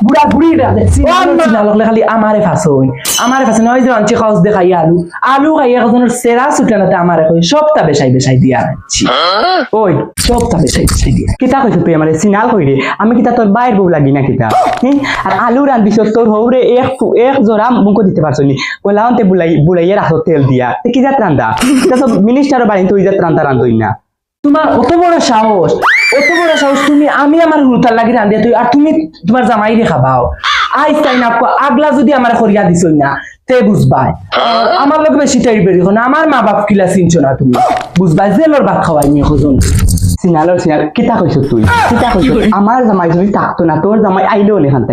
বুড়া বুড়িটা চিনা লাগলে খালি আমারে ফাঁসই ওই যে আনছি খাওয়াস দেখাই আলু খাইয়া একজনের সেরা ছুটলাতে আমারে কই সবটা বেসাই দিয়া আনছি ওই সবটা বেসাই দিয়া কিতা কইছ তুই আমারে সিনাল কইরে আমি কিতা তোর বাইর বউ লাগি না কিতা আর আলু রান্ধিছ তোর হৌরে এক জোড়া মুখ দিতে পারছ নি কইলাওতে বুলাইয়া রাখো তেল দিয়া কি জাত রান্দা এটা সব মিনিস্টার বাড়ি তুই জাত রান্ধই না তোমার অত বড় সাহস তুমি আমি আমার হুতার লাগি রান্ধে তুই আর তুমি তোমার জামাই রে খাবাও আইস্তাই না আগলা যদি আমার করিয়া দিছই না তে বুঝবাই আমার লোক বেশি টাইট বেরি না আমার মা বাপ কিলা চিনছো না তুমি বুঝবাই জেলর ভাত খাওয়াই নিয়ে খোঁজন সিনাল কিতা কইছ তুই কিতা কইছ আমার জামাই যদি থাকতো না তোর জামাই আইলেও নেখান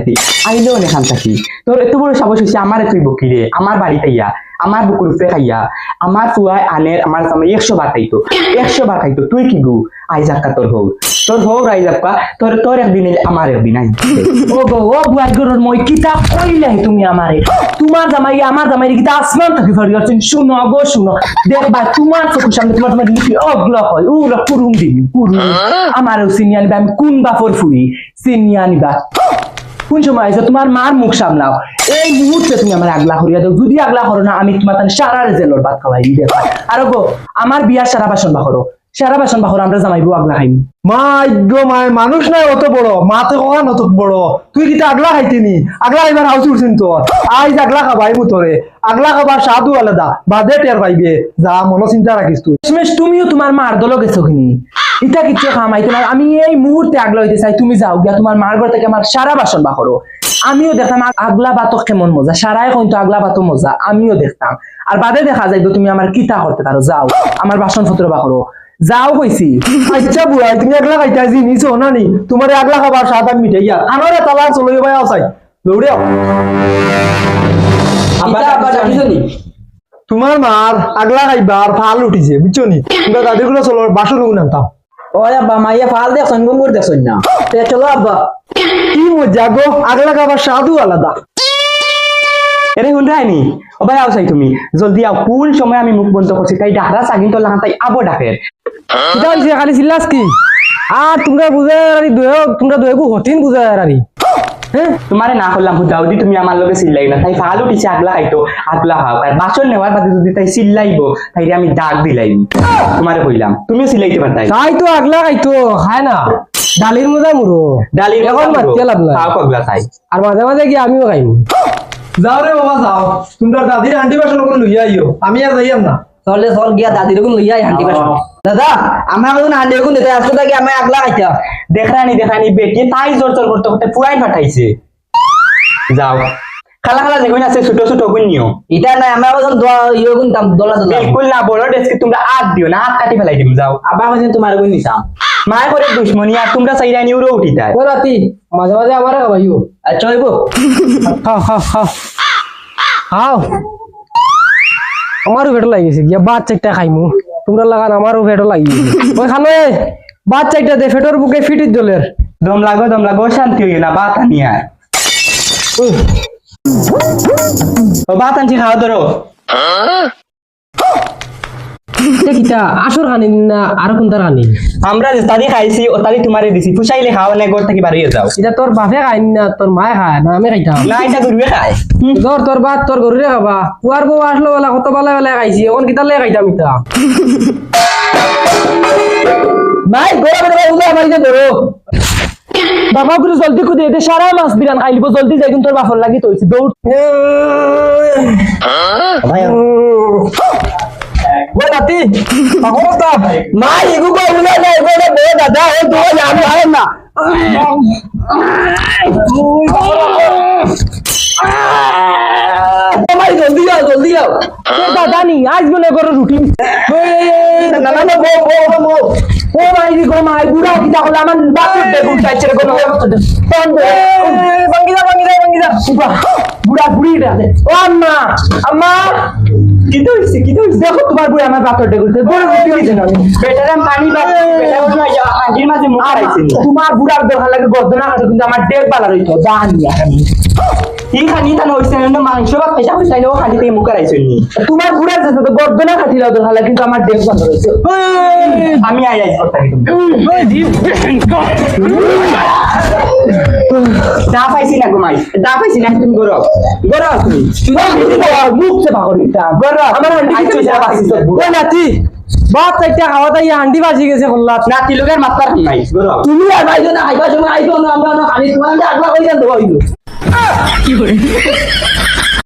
থাকি তোর এত বড় সাহস হইছে আমারে তুই বকিরে আমার বাড়িতে ইয়া আমার বুকুর উপরে খাইয়া আমার ফুয়ায় আনের আমার জামাই 100 বার খাইতো তুই কি গু আইজাক্কা তোর হোক আইজাক্কা তোর একদিন আমার একদিন আই ও গো ও বুয়াই গরর মই কিতা কইলে তুমি আমারে তোমার জামাই আমার জামাই কিতা আসমান থেকে ফরি করছেন শুনো দেখবা তোমার চোখের সামনে তোমার লিপি অগলা হয় ওগুলা পুরুম দিবি আমারও চিনিয়া নিবা আমি কোন বাপর ফুরি চিনিয়া নিবা কোন সময় আছে তোমার মার মুখ সামলাও এই মুহূর্তে তুমি আমার আগলা করিয়া দাও যদি আগলা করো না আমি তোমার তাহলে সারা জেলর ভাত খাওয়াই দিতে পারি আর গো আমার বিয়ার সারা বাসন বাখরো আমরা জামাইবো আগলা খাইম মাই মানুষ নাই অত বড় মাতে কখন অত বড় তুই কিতা আগলা খাইতিনি আগলা খাইবার হাউস উঠছিন তোর আইজ আগলা খাবাই মুতরে আগলা খাবার স্বাদও আলাদা বাদে টের পাইবে যা মন চিন্তা রাখিস তুই তুমিও তোমার মার দল গেছো কিনি ইটা কিচ্ছু খামাইতো না আমি এই মুহূর্তে আগলা হইতে চাই তুমি যাও গিয়া তোমার মার ঘর থেকে আমার সারা বাসন বাখরো আমিও দেখতাম আগলা বাতক কেমন মজা সারাই কিন্তু আগলা বাতো মজা আমিও দেখতাম আর বাদে দেখা যাইতো তুমি আমার কিতা করতে পারো যাও আমার বাসন পত্র বাখরো যাও কইছি আচ্ছা বুড়াই তুমি আগলা খাইতা জিনিস না নি তোমার আগলা খাবার স্বাদ আমি মিটাইয়া আমারে তালা চলো ভাই আসাই দৌড়ে তোমার মার আগলা খাইবার ফাল উঠিছে বুঝছো নি তোমরা দাদির গুলো চলো বাসন নামতাম ওই আব্বা মাইয়া ফাল দেখছন গঙ্গুর দেখছন না চলো আব্বা কি মজা গো আগলা খাবার স্বাদও আলাদা এরে হুন্ডাইনি ও ভাই আও চাই তুমি জলদি আও কোন সময় আমি মুখ বন্ধ করছি তাই ডাকরা সাগিন তো লাগান তাই আবো ডাকের কিটা হইছে খালি চিল্লাস কি আর তোমরা বুঝারারি তোমরা দুয়েকু হতিন বুঝারারি হ্যাঁ তোমারে না করলাম হুদাউদি তুমি আমার লগে চিল্লাই না তাই ফাল উঠিছে আগলা খাইতো আগলা খাও আর বাসন নেওয়ার বাদে যদি তাই চিল্লাইবো তাই আমি ডাক দিলাইম তোমারে কইলাম তুমিও চিল্লাইতে পারতাই তাই তো আগলা খাইতো খায় না ডালির মজা মুরো ডালির এখন মারতে লাভ না খাও পাগলা তাই আর মাঝে মাঝে কি আমিও খাইম যাও রে বাবা যাও তোমরা দাদির হান্ডি বাসন করে লইয়া আইও আমি আর যাইয়াম না চলে চল গিয়া দাদির কোন লইয়া হান্ডি বাসন দাদা আমার কোন হান্ডি কোন দিতে আসতো কি আমি আগলা খাইতা দেখানি বেটি তাই জোর করতে পুরাই পাঠাইছে যাও খালা দেখুন আছে ছোট গুনিও এটা নাই আমরা বললাম ইয়ে গুন দাম দলা বিলকুল না বড় ডেস্কে তোমরা আট দিও না আট কাটি ফেলাই দিম যাও আবার বলেন তোমার গুন নিতাম মায় করে দুশ্মনী আর তোমরা চাইরা নিউরো উঠি তাই ও রাতি মাঝে মাঝে আমার খাবাইও আচ্ছা হইব খাও আমারও পেট লাগিয়েছে গিয়া বাদ চারটা খাইমু তোমরা লাগান আমারও পেট লাগিয়েছে ওই খানো বাদ চারটা দে পেটের বুকে ফিটির জলের দম লাগো শান্তি হইও না বাত আনি আর ও বাত আনছি খাওয়া ধরো কিটা আসর খানি না আর কোনটা রানি আমরা তাদি খাইছি ও তাদি তোমারে দিছি ফুসাইলে খাও না ঘর থেকে বাড়িয়ে যাও এটা তোর বাপে খাই না তোর মায়ে খায় না আমি খাইতাম না এটা গরুয়ে খায় তোর বাদ তোর গরুরে খাবা পুয়ার বউ আসলো বেলা কত বেলা খাইছি এখন কিতা লে খাইতাম ইটা ভাই আমার ধরো বাবা গুলো জলদি করে দে সারা মাছ বিরান খাইলিব জলদি যাই তোর বাপর লাগি তৈছি দৌড় ওই নাতি অবস্থা মা এগু কই না না এগু না বড় দাদা ও তো আমি আয় না ভাই জলদি যাও তো দাদা নি আজ বলে করো রুটি না বো ও ভাই গো মাই বুড়া কি তাহলে আমার বাপের দেখুন চাইছে রে কোনো ভাঙ্গি দা বুড়া বুড়িটা ও আম্মা কি তো হইছে দেখো তোমার বুড়ি আমার বাপের দেখুছে বড় রুটি হইছে না বেটারে পানি বা বেটা বলো হাঁড়ির মাঝে মুখ আইছে তোমার বুড়ার দেখা লাগে গর্দনা কাটে কিন্তু আমার দেখ পালা রইতো জানি আমি এই খানি তা হইছে না মাংস বা পেশা পেশাই ও খানি থেকে মুখ আইছে নি তোমার বুড়ার যেতে তো গর্দনা কাটিলা দেখা লাগে কিন্তু আমার দেখ পালা রইছে আমি আইছি কথা কি তুমি না ঘুমাই দা পাইছি না তুমি গরো গরো তুমি মুখ চেপা করি আমার হান্ডি কিছু ওই নাতি বাপ চাইটা খাওয়া দাই হান্ডি বাজি গেছে বললাম না তিলকের মাত্রার নাই গরো তুমি আর ভাইজন আইবা সময় আইতো না আমরা খালি তোমার আগলা কই জানতে পাইলো